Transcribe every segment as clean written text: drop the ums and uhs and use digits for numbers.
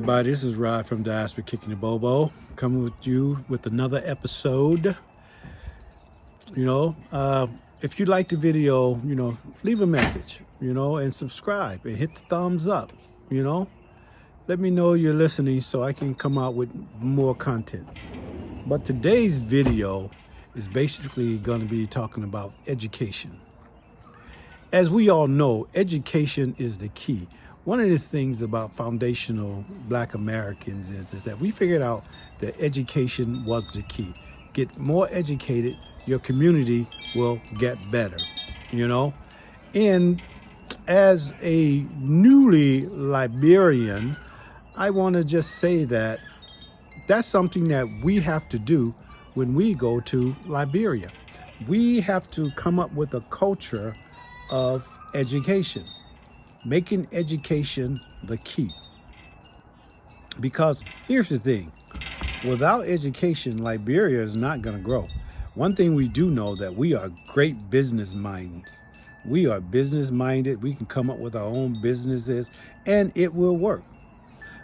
everybody, this is Rod from Diaspora Kicking the Bobo, coming with you with another episode. If you like the video, leave a message, and subscribe and hit the thumbs up, Let me know you're listening so I can come out with more content. But today's video is basically going to be talking about education. As we all know, education is the key. One of the things about foundational Black Americans is that we figured out that education was the key. Get more educated, your community will get better, And as a newly Liberian, I want to just say that that's something that we have to do when we go to Liberia. We have to come up with a culture of education. Making education the key. Because here's the thing, without education, Liberia is not going to grow. One thing we do know that we are great business minds. We are business minded. We can come up with our own businesses and it will work.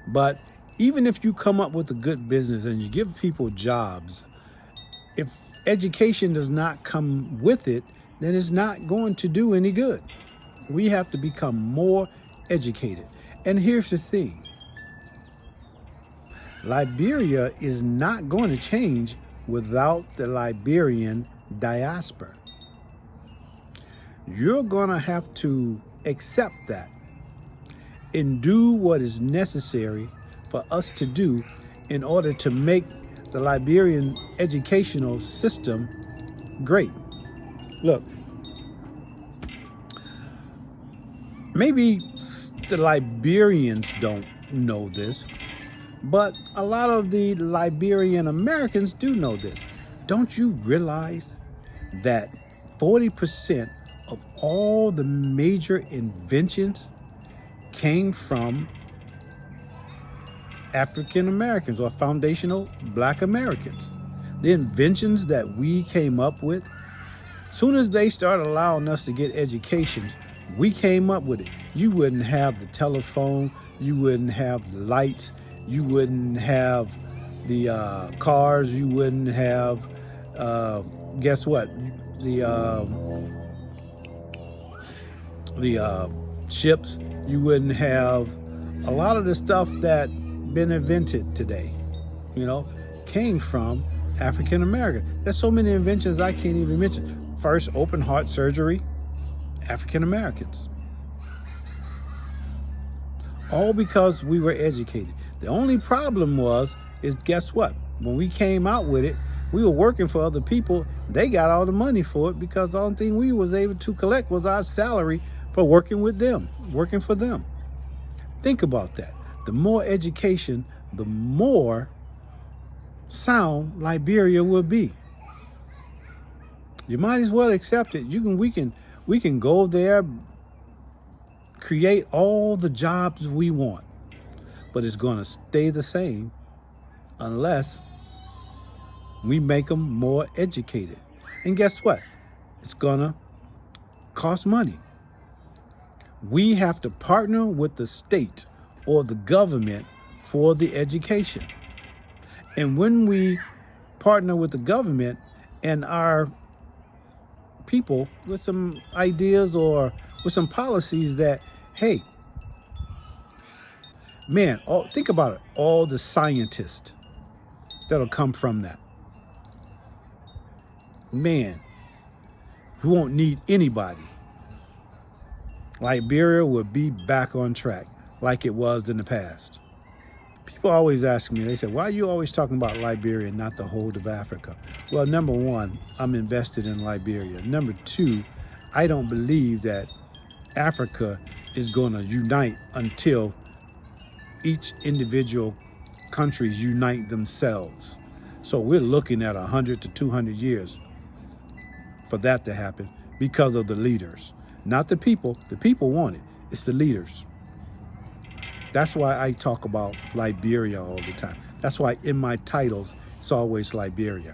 But even if you come up with a good business and you give people jobs, if education does not come with it, then it's not going to do any good. We have to become more educated. And here's the thing. Liberia is not going to change without the Liberian diaspora. You're going to have to accept that and do what is necessary for us to do in order to make the Liberian educational system great. Look, maybe the Liberians don't know this, but a lot of the Liberian Americans do know this. Don't you realize that 40% of all the major inventions came from African Americans or foundational Black Americans? The inventions that we came up with, soon as they started allowing us to get educations, we came up with it. You wouldn't have the telephone, you wouldn't have the lights, you wouldn't have the cars, you wouldn't have, guess what? The ships, you wouldn't have a lot of the stuff that been invented today, came from African American. There's so many inventions I can't even mention. First, open heart surgery, African Americans. All because we were educated. The only problem is guess what? When we came out with it, we were working for other people. They got all the money for it because the only thing we was able to collect was our salary for working with them, working for them. Think about that. The more education, the more sound Liberia will be. You might as well accept it. We can go there, create all the jobs we want, but it's going to stay the same unless we make them more educated. And guess what? It's going to cost money. We have to partner with the state or the government for the education. And when we partner with the government and our people with some ideas or with some policies that, hey, man, think about it, all the scientists that'll come from that. Man, we won't need anybody. Liberia will be back on track like it was in the past. People always ask me, they say, why are you always talking about Liberia and not the whole of Africa? Well, number one, I'm invested in Liberia. Number two, I don't believe that Africa is going to unite until each individual countries unite themselves. So we're looking at 100 to 200 years for that to happen because of the leaders. Not the people. The people want it. It's the leaders. That's why I talk about Liberia all the time. That's why in my titles, it's always Liberia.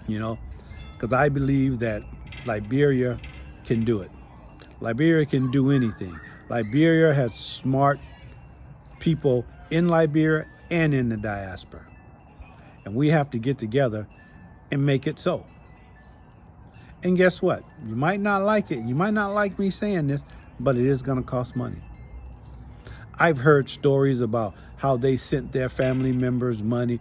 Because I believe that Liberia can do it. Liberia can do anything. Liberia has smart people in Liberia and in the diaspora. And we have to get together and make it so. And guess what? You might not like it. You might not like me saying this, but it is going to cost money. I've heard stories about how they sent their family members money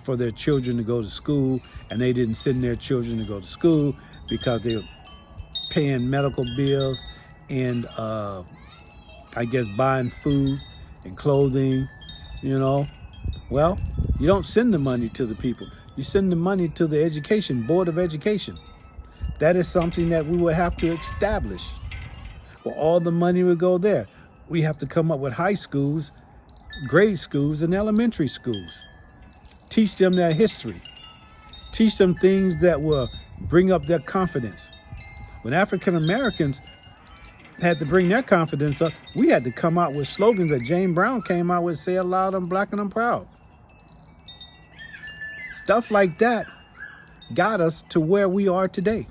for their children to go to school, and they didn't send their children to go to school because they were paying medical bills and I guess buying food and clothing, you know. Well, you don't send the money to the people. You send the money to the Board of Education. That is something that we would have to establish. Well, all the money would go there. We have to come up with high schools, grade schools, and elementary schools. Teach them their history. Teach them things that will bring up their confidence. When African Americans had to bring their confidence up, we had to come out with slogans that James Brown came out with, say it loud, I'm black and I'm proud. Stuff like that got us to where we are today.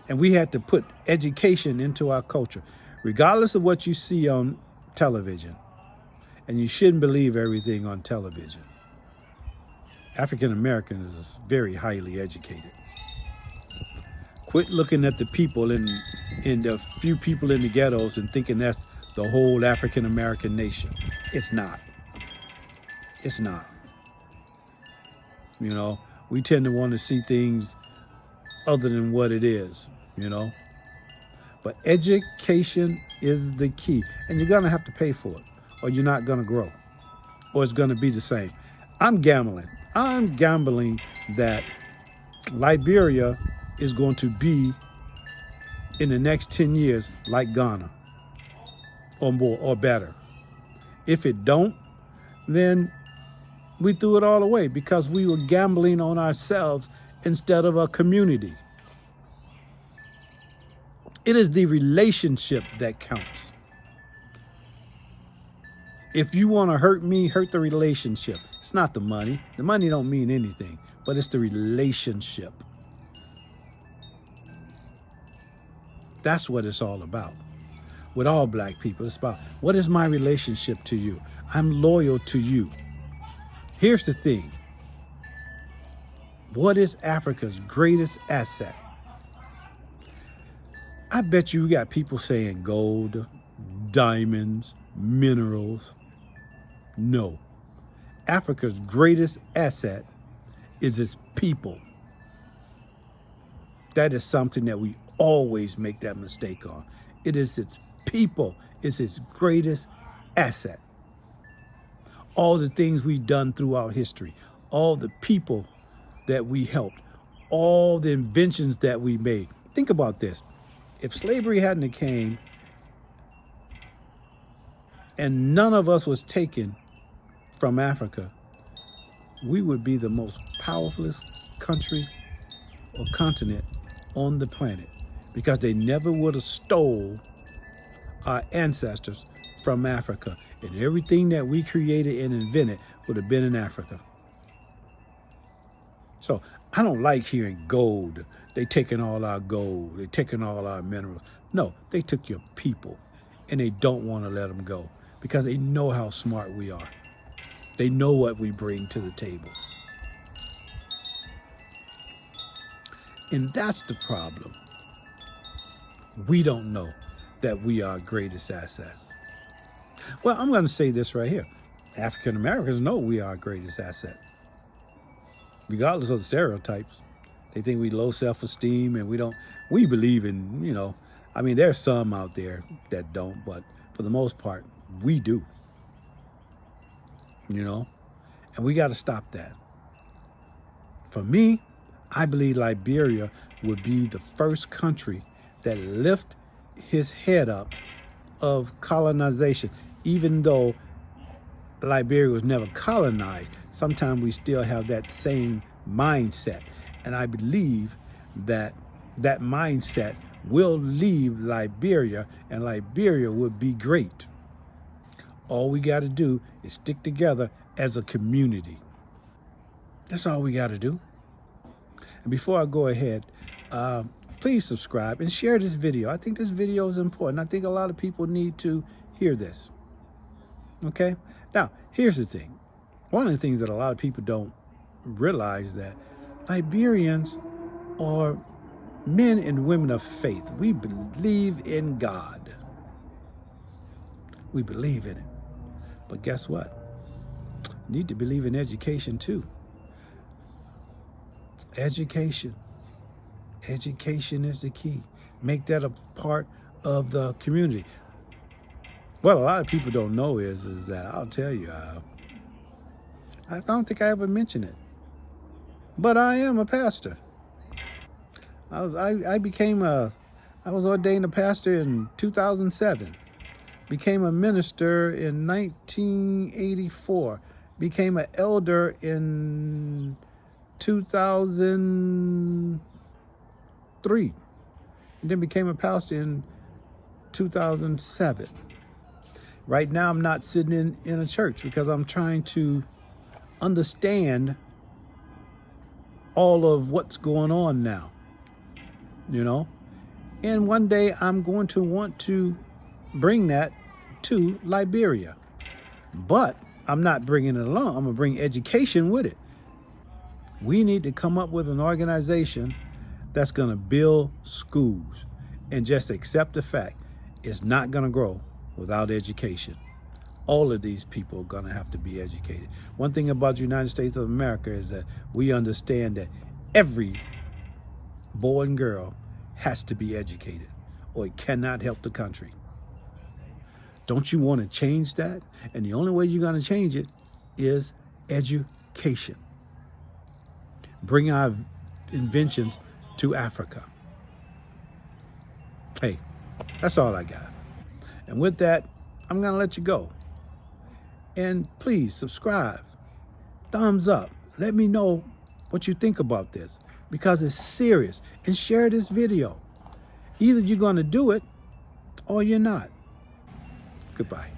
And we had to put education into our culture, regardless of what you see on television. And you shouldn't believe everything on television. African Americans is very highly educated. Quit looking at the people in the few people in the ghettos and thinking that's the whole African American nation. It's not. It's not. You know, we tend to want to see things other than what it is, you know. But education is the key. And you're going to have to pay for it, or you're not going to grow, or it's going to be the same. I'm gambling that Liberia is going to be, in the next 10 years, like Ghana, or more, or better. If it don't, then we threw it all away because we were gambling on ourselves instead of a community. It is the relationship that counts. If you want to hurt me, hurt the relationship. It's not the money. The money don't mean anything, but it's the relationship. That's what it's all about. With all black people, it's about, what is my relationship to you? I'm loyal to you. Here's the thing. What is Africa's greatest asset? I bet you got people saying gold, diamonds, minerals. No. Africa's greatest asset is its people. That is something that we always make that mistake on. It is its people. It's its greatest asset. All the things we've done throughout history, all the people that we helped, all the inventions that we made. Think about this. If slavery hadn't came and none of us was taken from Africa, we would be the most powerful country or continent on the planet, because they never would have stole our ancestors from Africa, and everything that we created and invented would have been in Africa. So I don't like hearing gold. They taking all our gold. They taking all our minerals. No, they took your people, and they don't want to let them go because they know how smart we are. They know what we bring to the table. And that's the problem. We don't know that we are our greatest assets. Well, I'm going to say this right here. African Americans know we are our greatest asset. Regardless of the stereotypes. They think we low self-esteem and we believe in, you know, I mean, there's some out there that don't, but for the most part, we do. You know, and we got to stop that. For me, I believe Liberia would be the first country that lift his head up of colonization. Even though Liberia was never colonized, sometimes we still have that same mindset. And I believe that that mindset will leave Liberia, and Liberia would be great. All we got to do is stick together as a community. That's all we got to do. And before I go ahead, please subscribe and share this video. I think this video is important. I think a lot of people need to hear this. Okay? Now, here's the thing. One of the things that a lot of people don't realize that Liberians are men and women of faith. We believe in God. We believe in it. But guess what? You need to believe in education too. Education. Education is the key. Make that a part of the community. What a lot of people don't know is that I'll tell you, I don't think I ever mentioned it, but I am a pastor. I was ordained a pastor in 2007. Became a minister in 1984. Became an elder in 2003. And then became a pastor in 2007. Right now, I'm not sitting in a church because I'm trying to understand all of what's going on now, you know? And one day I'm going to want to bring that to Liberia. But I'm not bringing it along. I'm going to bring education with it. We need to come up with an organization that's going to build schools and just accept the fact it's not going to grow without education. All of these people are going to have to be educated. One thing about the United States of America is that we understand that every boy and girl has to be educated or it cannot help the country. Don't you want to change that? And the only way you're going to change it is education. Bring our inventions to Africa. Hey, that's all I got. And with that, I'm going to let you go. And please subscribe, thumbs up. Let me know what you think about this because it's serious. And share this video. Either you're going to do it or you're not. Goodbye.